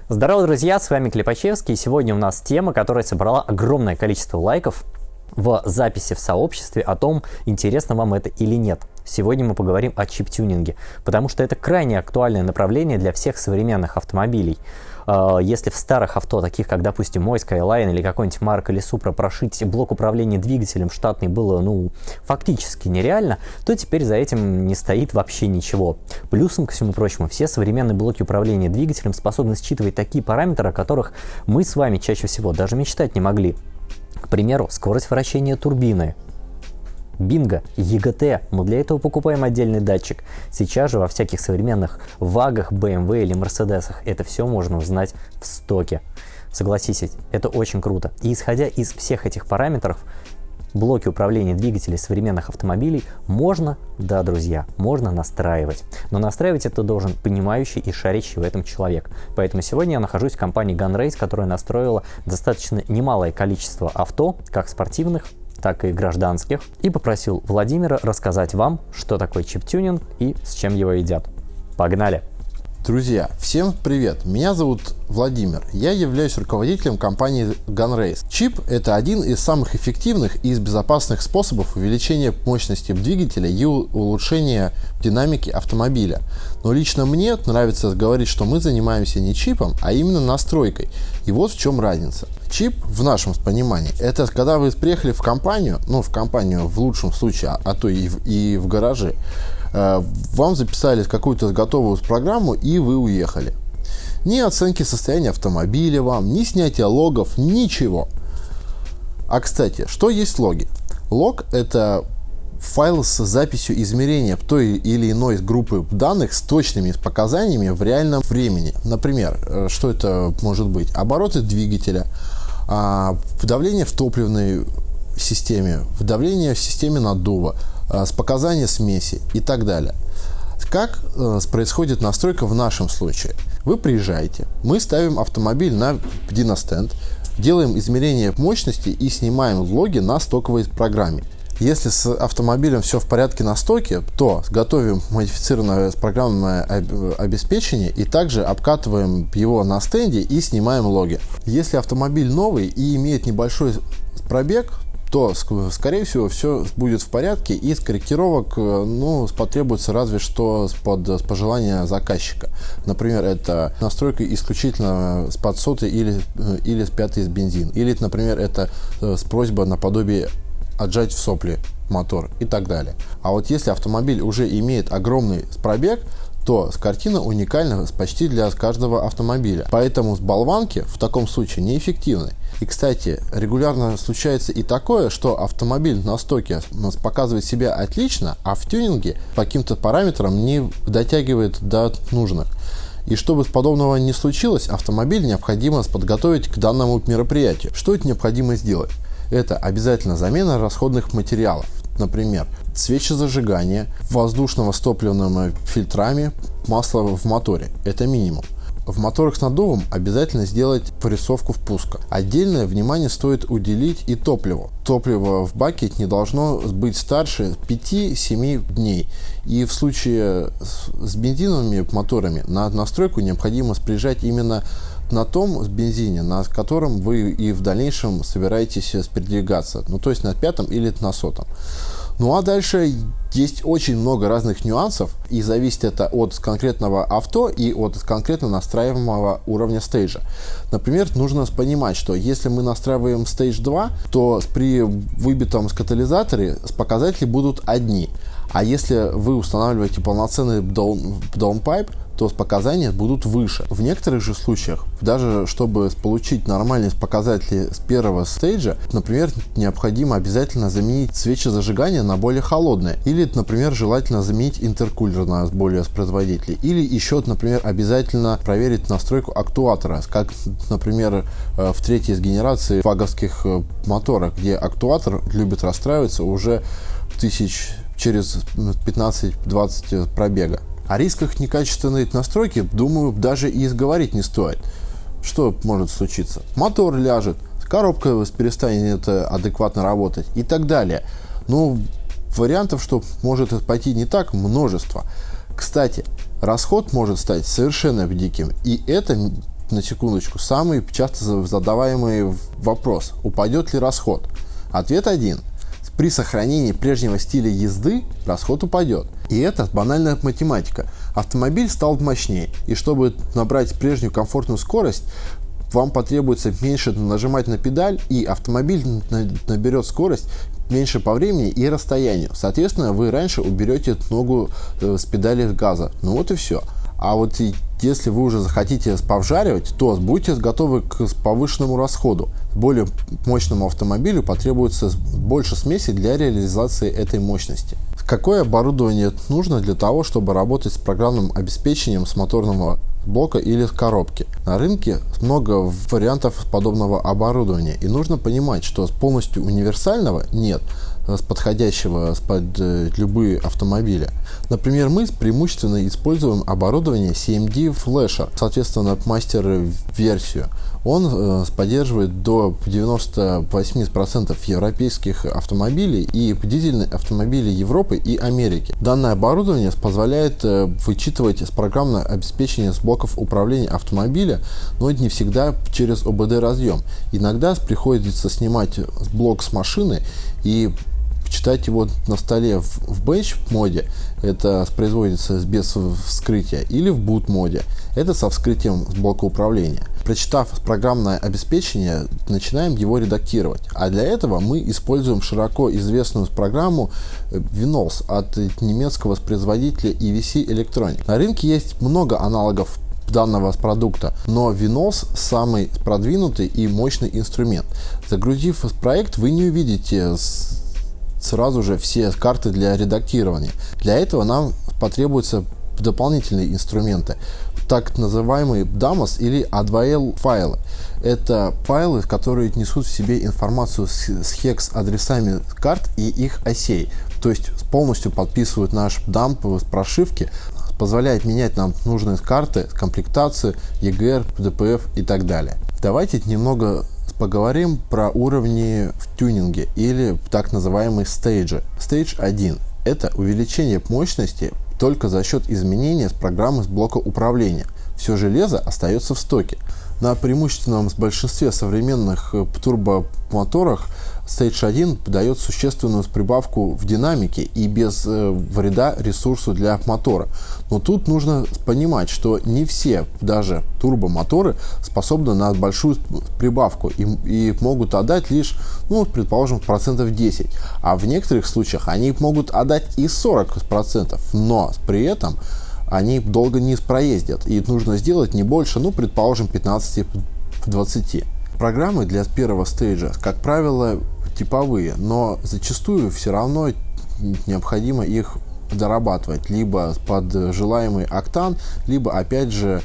Здорово, друзья, с вами Клепачевский, и сегодня у нас тема, которая собрала огромное количество лайков в записи в сообществе о том, интересно вам это или нет. Сегодня мы поговорим о чип-тюнинге, потому что это крайне актуальное направление для всех современных автомобилей. Если в старых авто, таких как, допустим, мой Skyline или какой-нибудь Mark или Supra, прошить блок управления двигателем штатный было, фактически нереально, то теперь за этим не стоит вообще ничего. Плюсом, ко всему прочему, все современные блоки управления двигателем способны считывать такие параметры, о которых мы с вами чаще всего даже мечтать не могли. К примеру, скорость вращения турбины. Бинго, ЕГТ, мы для этого покупаем отдельный датчик. Сейчас же во всяких современных вагах, BMW или Мерседесах это все можно узнать в стоке. Согласитесь, это очень круто. И исходя из всех этих параметров, блоки управления двигателей современных автомобилей можно, да, друзья, можно настраивать. Но настраивать это должен понимающий и шарящий в этом человек. Поэтому сегодня я нахожусь в компании Gunrace, которая настроила достаточно немалое количество авто, как спортивных, так и гражданских, и попросил Владимира рассказать вам, что такое чип-тюнинг и с чем его едят. Погнали! Друзья, всем привет! Меня зовут Владимир. Я являюсь руководителем компании Gunrace. Чип – это один из самых эффективных и безопасных способов увеличения мощности двигателя и улучшения динамики автомобиля. Но лично мне нравится говорить, что мы занимаемся не чипом, а именно настройкой. И вот в чем разница. Чип, в нашем понимании, это когда вы приехали в компанию, в лучшем случае, а то и в гараже, вам записали какую-то готовую программу и вы уехали. Ни оценки состояния автомобиля вам, ни снятия логов, ничего. А кстати, что есть логи? Лог – это файл с записью измерения той или иной группы данных с точными показаниями в реальном времени. Например, что это может быть? Обороты двигателя, давление в топливной системе, давление в системе наддува, показания смеси и так далее. Как происходит настройка в нашем случае? Вы приезжаете, мы ставим автомобиль на диностенд, делаем измерение мощности и снимаем логи на стоковой программе. Если с автомобилем все в порядке на стоке, то готовим модифицированное программное обеспечение и также обкатываем его на стенде и снимаем логи. Если автомобиль новый и имеет небольшой пробег, то, скорее всего, все будет в порядке, и скорректировок потребуется разве что под пожелания заказчика. Например, это настройка исключительно с подсоты или с пятой с бензин. Или, например, это с просьбой наподобие отжать в сопли мотор и так далее. А вот если автомобиль уже имеет огромный пробег, то картина уникальна почти для каждого автомобиля. Поэтому с болванки в таком случае неэффективны. И, кстати, регулярно случается и такое, что автомобиль на стоке показывает себя отлично, а в тюнинге по каким-то параметрам не дотягивает до нужных. И чтобы подобного не случилось, автомобиль необходимо подготовить к данному мероприятию. Что это необходимо сделать? Это обязательно замена расходных материалов. Например, свечи зажигания, воздушного с топливными фильтрами, масло в моторе. Это минимум. В моторах с наддувом обязательно сделать порисовку впуска. Отдельное внимание стоит уделить и топливу. Топливо в баке не должно быть старше 5-7 дней. И в случае с бензиновыми моторами на настройку необходимо приезжать именно на том бензине, на котором вы и в дальнейшем собираетесь передвигаться. То есть на 5-м или на 100-м. А дальше есть очень много разных нюансов, и зависит это от конкретного авто и от конкретно настраиваемого уровня стейджа. Например, нужно понимать, что если мы настраиваем стейдж 2, то при выбитом катализаторе показатели будут одни. А если вы устанавливаете полноценный downpipe, то показания будут выше. В некоторых же случаях, даже чтобы получить нормальные показатели с первого стейджа, например, необходимо обязательно заменить свечи зажигания на более холодные. Или, например, желательно заменить интеркулер на более производительный. Или еще, например, обязательно проверить настройку актуатора, как, например, в третьей из генерации ваговских моторов, где актуатор любит расстраиваться уже через 15-20 пробега. О рисках некачественной настройки, думаю, даже и говорить не стоит. Что может случиться? Мотор ляжет, коробка перестанет адекватно работать и так далее. Вариантов, что может пойти не так, множество. Кстати, расход может стать совершенно диким, и это на секундочку, самый часто задаваемый вопрос: упадет ли расход? Ответ один. При сохранении прежнего стиля езды расход упадет. И это банальная математика. Автомобиль стал мощнее, и чтобы набрать прежнюю комфортную скорость, вам потребуется меньше нажимать на педаль, и автомобиль наберет скорость меньше по времени и расстоянию. Соответственно, вы раньше уберете ногу с педали газа. Ну вот и все. А вот если вы уже захотите повжаривать, то будьте готовы к повышенному расходу. Более мощному автомобилю потребуется больше смеси для реализации этой мощности. Какое оборудование нужно для того, чтобы работать с программным обеспечением с моторного блока или коробки? На рынке много вариантов подобного оборудования, и нужно понимать, что полностью универсального нет, подходящего под любые автомобили. Например, мы преимущественно используем оборудование CMD Flasher, соответственно, мастер-версию. Он поддерживает до 98% европейских автомобилей и дизельные автомобили Европы и Америки. Данное оборудование позволяет вычитывать программное обеспечение с блоков управления автомобиля, но не всегда через ОБД-разъем. Иногда приходится снимать блок с машины и читать его на столе в Bench моде, это производится без вскрытия, или в Boot моде, это со вскрытием блока управления. Прочитав программное обеспечение, начинаем его редактировать. А для этого мы используем широко известную программу Windows от немецкого производителя EVC Electronic. На рынке есть много аналогов данного продукта, но Windows самый продвинутый и мощный инструмент. Загрузив проект, вы не увидите сразу же все карты для редактирования. Для этого нам потребуются дополнительные инструменты, так называемые DAMOS или A2L файлы. Это файлы, которые несут в себе информацию с хекс-адресами карт и их осей, то есть полностью подписывают наш дамп с прошивки, позволяет менять нам нужные карты, комплектацию, EGR, DPF и так далее. Давайте немного поговорим про уровни в тюнинге или так называемые стейджи. Стейдж 1 – это увеличение мощности только за счет изменения с программы с блока управления. Все железо остается в стоке. На преимущественном большинстве современных турбомоторах Stage 1 дает существенную прибавку в динамике и без вреда ресурсу для мотора. Но тут нужно понимать, что не все, даже турбомоторы, способны на большую прибавку и могут отдать лишь, предположим, процентов 10. А в некоторых случаях они могут отдать и 40%, но при этом они долго не проездят, и нужно сделать не больше, предположим, 15-20. Программы для первого стейджа, как правило, типовые, но зачастую все равно необходимо их дорабатывать либо под желаемый октан, либо опять же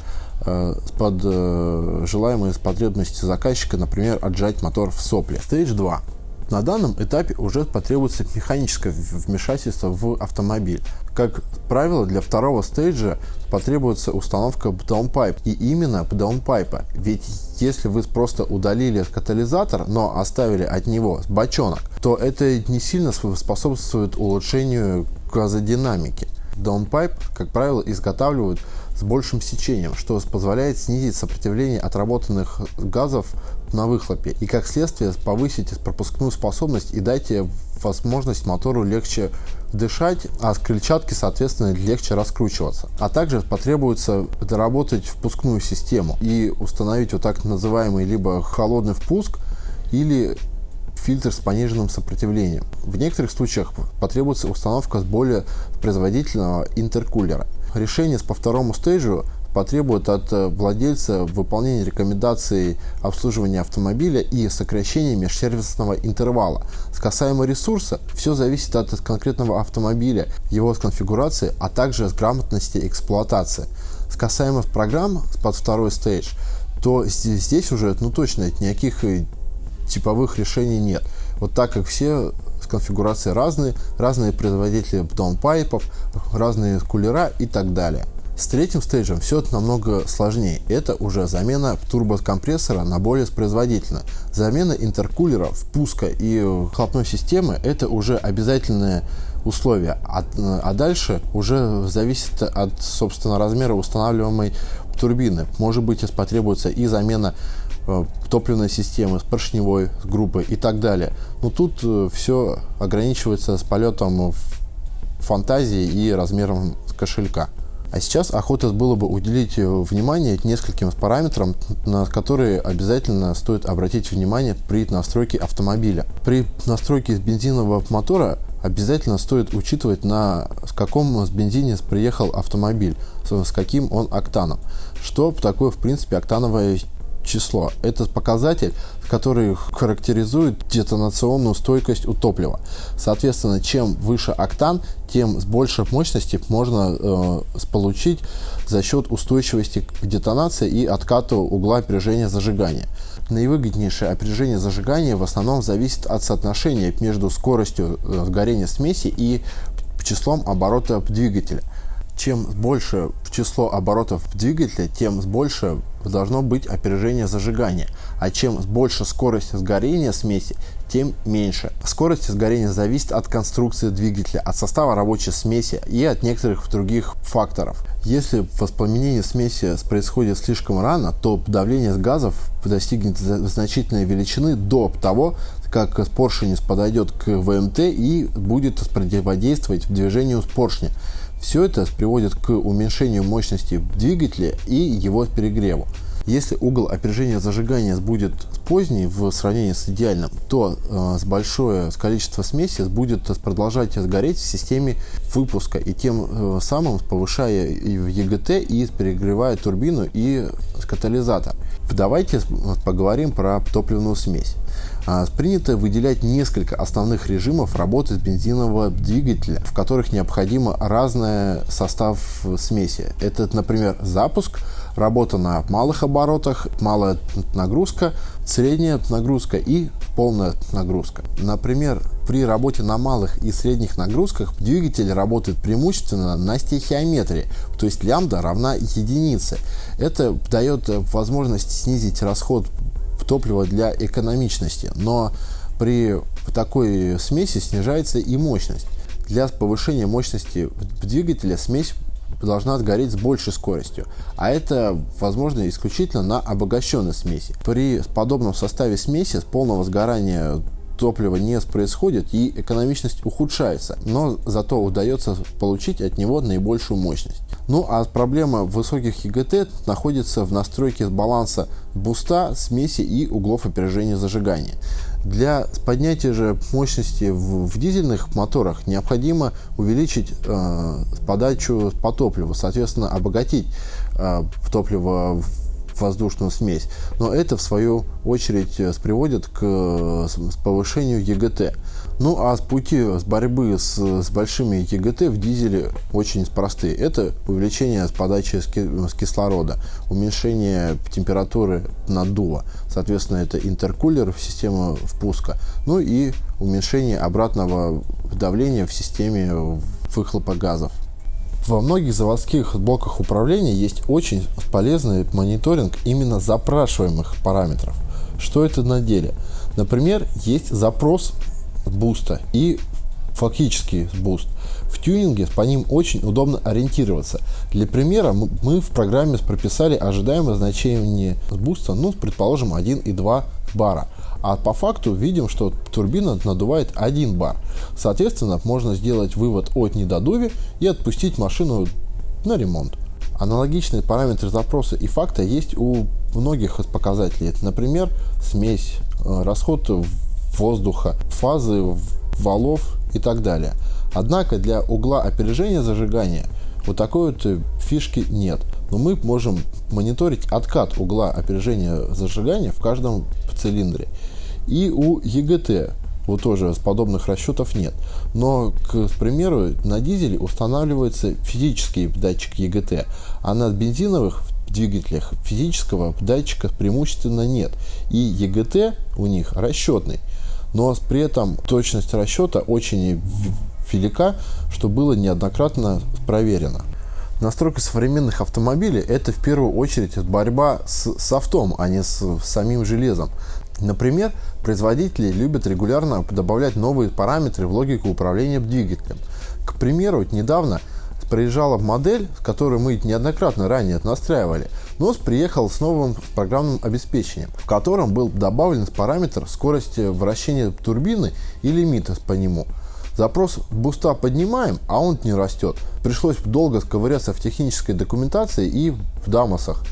под желаемые потребности заказчика, например, отжать мотор в сопле. Stage 2. На данном этапе уже потребуется механическое вмешательство в автомобиль. Как правило, для второго стейджа потребуется установка даунпайп, и именно даунпайпа. Ведь если вы просто удалили катализатор, но оставили от него бочонок, то это не сильно способствует улучшению газодинамики. Даунпайп, как правило, изготавливают с большим сечением, что позволяет снизить сопротивление отработанных газов на выхлопе и, как следствие, повысить пропускную способность и дать возможность мотору легче дышать, а с крыльчатки, соответственно, легче раскручиваться. А также потребуется доработать впускную систему и установить вот так называемый либо холодный впуск или фильтр с пониженным сопротивлением. В некоторых случаях потребуется установка более производительного интеркулера. Решение по второму стейджу потребует от владельца выполнения рекомендаций обслуживания автомобиля и сокращения межсервисного интервала. С касаемо ресурса, все зависит от конкретного автомобиля, его конфигурации, а также от грамотности эксплуатации. С касаемо программ под второй стейдж, то здесь уже точно никаких типовых решений нет. Вот так как все конфигурации разные производители даунпайпов, разные кулера и так далее. С третьим стейджем все это намного сложнее. Это уже замена турбокомпрессора на более производительный. Замена интеркулера, впуска и выхлопной системы – это уже обязательное условие. А дальше уже зависит от, собственно, размера устанавливаемой турбины. Может быть, потребуется и замена топливной системы, с поршневой, с группой и так далее. Но тут все ограничивается с полетом фантазии и размером кошелька. А сейчас охота было бы уделить внимание нескольким параметрам, на которые обязательно стоит обратить внимание при настройке автомобиля. При настройке бензинового мотора обязательно стоит учитывать, с каком бензине приехал автомобиль, с каким он октаном. Что такое, в принципе, октановое число? Это показатель, который характеризует детонационную стойкость у топлива. Соответственно, чем выше октан, тем с большей мощности можно получить за счет устойчивости к детонации и отката угла опережения зажигания. Наивыгоднейшее опережение зажигания в основном зависит от соотношения между скоростью сгорения смеси и числом оборотов двигателя. Чем больше число оборотов двигателя, тем больше должно быть опережение зажигания. А чем больше скорость сгорения смеси, тем меньше. Скорость сгорения зависит от конструкции двигателя, от состава рабочей смеси и от некоторых других факторов. Если воспламенение смеси происходит слишком рано, то давление газов достигнет значительной величины до того, как поршень подойдет к ВМТ и будет противодействовать движению поршня. Все это приводит к уменьшению мощности двигателя и его перегреву. Если угол опережения зажигания будет поздний в сравнении с идеальным, то большое количество смеси будет продолжать гореть в системе выпуска и тем самым повышая ЕГТ и перегревая турбину и катализатор. Давайте поговорим про топливную смесь. Принято выделять несколько основных режимов работы бензинового двигателя, в которых необходимо разный состав смеси. Это, например, запуск, работа на малых оборотах, малая нагрузка, средняя нагрузка и полная нагрузка. Например, при работе на малых и средних нагрузках двигатель работает преимущественно на стихиометрии, то есть лямбда равна единице. Это дает возможность снизить расход топлива для экономичности, но при такой смеси снижается и мощность. Для повышения мощности двигателя смесь должна сгореть с большей скоростью, а это возможно исключительно на обогащенной смеси. При подобном составе смеси с полного сгорания топлива не происходит и экономичность ухудшается, но зато удается получить от него наибольшую мощность. Ну а проблема высоких ЕГТ находится в настройке баланса буста, смеси и углов опережения зажигания. Для поднятия же мощности в дизельных моторах необходимо увеличить подачу по топливу, соответственно обогатить топливо в воздушную смесь. Но это в свою очередь приводит к повышению ЕГТ. Ну а пути борьбы с большими ЕГТ в дизеле очень простые. Это увеличение подачи кислорода, уменьшение температуры наддува, соответственно это интеркулер в систему впуска, ну и уменьшение обратного давления в системе выхлопа газов. Во многих заводских блоках управления есть очень полезный мониторинг именно запрашиваемых параметров. Что это на деле? Например, есть запрос буста и фактический буст. В тюнинге по ним очень удобно ориентироваться. Для примера мы в программе прописали ожидаемое значение буста, предположим, 1,2 бара. А по факту видим, что турбина надувает 1 бар. Соответственно, можно сделать вывод от недодуве и отпустить машину на ремонт. Аналогичные параметры запроса и факта есть у многих из показателей. Например, смесь, расход воздуха, фазы валов и так далее. Однако для угла опережения зажигания вот такой вот фишки нет. Но мы можем мониторить откат угла опережения зажигания в каждом цилиндре. И у ЕГТ вот тоже подобных расчетов нет. Но, к примеру, на дизеле устанавливается физический датчик ЕГТ, а на бензиновых двигателях физического датчика преимущественно нет. И ЕГТ у них расчетный. Но при этом точность расчета очень велика, что было неоднократно проверено. Настройка современных автомобилей – это в первую очередь борьба с софтом, а не с самим железом. Например, производители любят регулярно добавлять новые параметры в логику управления двигателем. К примеру, недавно приезжала модель, которую мы неоднократно ранее настраивали, НОС приехал с новым программным обеспечением, в котором был добавлен параметр скорости вращения турбины и лимита по нему. Запрос буста поднимаем, а он не растет. Пришлось долго ковыряться в технической документации и в дамасах,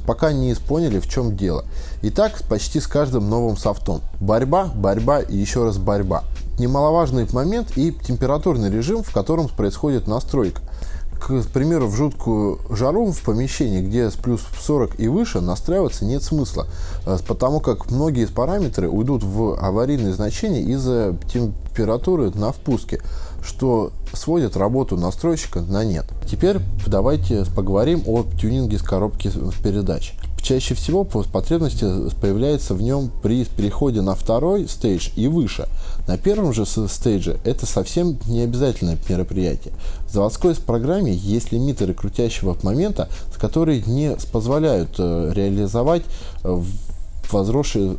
пока не поняли, в чем дело. И так почти с каждым новым софтом. Борьба, борьба и еще раз борьба. Немаловажный момент и температурный режим, в котором происходит настройка. К примеру, в жуткую жару в помещении, где с плюс 40 и выше, настраиваться нет смысла, потому как многие параметры уйдут в аварийные значения из-за температуры на впуске, что сводит работу настройщика на нет. Теперь давайте поговорим о тюнинге с коробки передач. Чаще всего потребность появляется в нем при переходе на второй стейдж и выше. На первом же стейдже это совсем не обязательное мероприятие. В заводской программе есть лимитеры крутящего момента, которые не позволяют реализовать возросший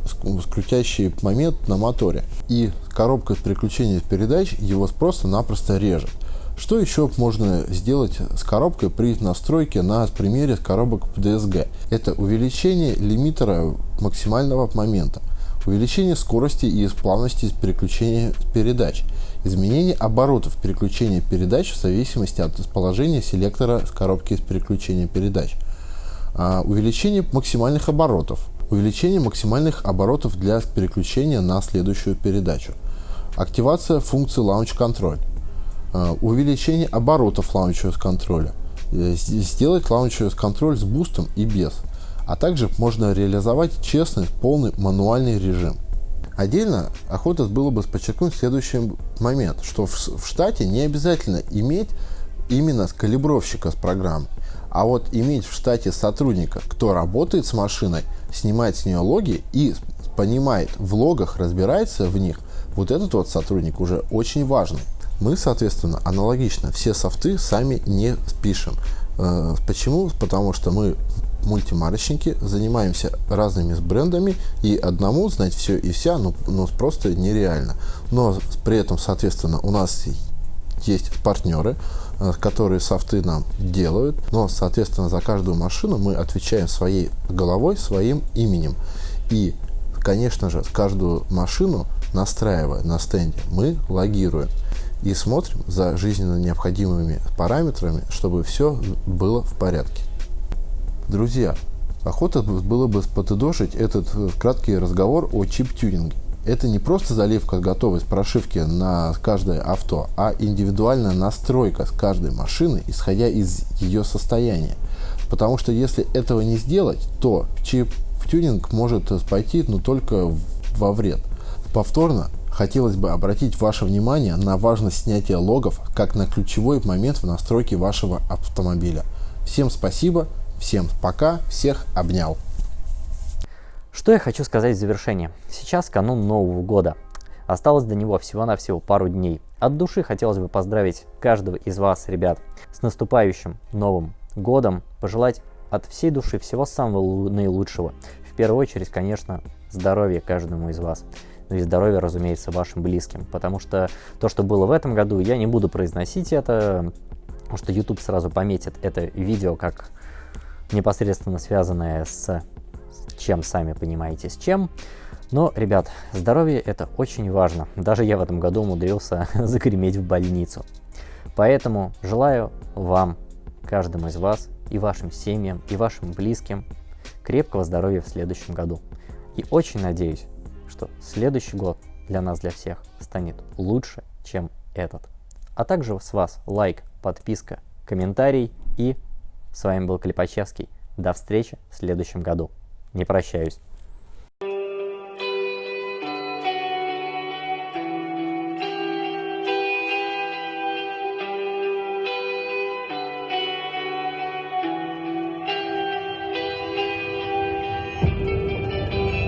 крутящий момент на моторе. И коробка переключения передач его просто-напросто режет. Что еще можно сделать с коробкой при настройке на примере коробок DSG? Это увеличение лимитера максимального момента, увеличение скорости и плавности переключения передач, изменение оборотов переключения передач в зависимости от положения селектора коробки переключения передач, увеличение максимальных оборотов, увеличение максимальных оборотов для переключения на следующую передачу, активация функции Launch Control, увеличение оборотов Launch контроля, сделать Launch контроль с бустом и без, а также можно реализовать честный полный мануальный режим. Отдельно охота было бы подчеркнуть следующий момент, что в штате не обязательно иметь именно калибровщика с программой, а вот иметь в штате сотрудника, кто работает с машиной, снимает с нее логи и понимает в логах, разбирается в них. Вот этот вот сотрудник уже очень важный. Мы, соответственно, аналогично все софты сами не пишем. Почему? Потому что мы мультимарочники, занимаемся разными брендами, и одному знать все и вся, просто нереально. Но при этом, соответственно, у нас есть партнеры, которые софты нам делают, но, соответственно, за каждую машину мы отвечаем своей головой, своим именем. И, конечно же, каждую машину, настраивая на стенде, мы логируем и смотрим за жизненно необходимыми параметрами, чтобы все было в порядке. Друзья, охота было бы подытожить этот краткий разговор о чип-тюнинге. Это не просто заливка готовой с прошивки на каждое авто, а индивидуальная настройка с каждой машины, исходя из ее состояния. Потому что если этого не сделать, то чип-тюнинг может пойти только во вред. Повторно хотелось бы обратить ваше внимание на важность снятия логов как на ключевой момент в настройке вашего автомобиля. Всем спасибо, всем пока, всех обнял. Что я хочу сказать в завершение. Сейчас канун Нового года. Осталось до него всего-навсего пару дней. От души хотелось бы поздравить каждого из вас, ребят, с наступающим Новым годом. Пожелать от всей души всего самого наилучшего. В первую очередь, конечно, здоровья каждому из вас. Ну и здоровья, разумеется, вашим близким. Потому что то, что было в этом году, я не буду произносить это, потому что YouTube сразу пометит это видео как непосредственно связанное с чем, сами понимаете, с чем. Но, ребят, здоровье это очень важно. Даже я в этом году умудрился загреметь в больницу. Поэтому желаю вам, каждому из вас, и вашим семьям, и вашим близким крепкого здоровья в следующем году. И очень надеюсь, что следующий год для нас, для всех, станет лучше, чем этот. А также с вас лайк, подписка, комментарий. И с вами был Клепачевский. До встречи в следующем году. Не прощаюсь.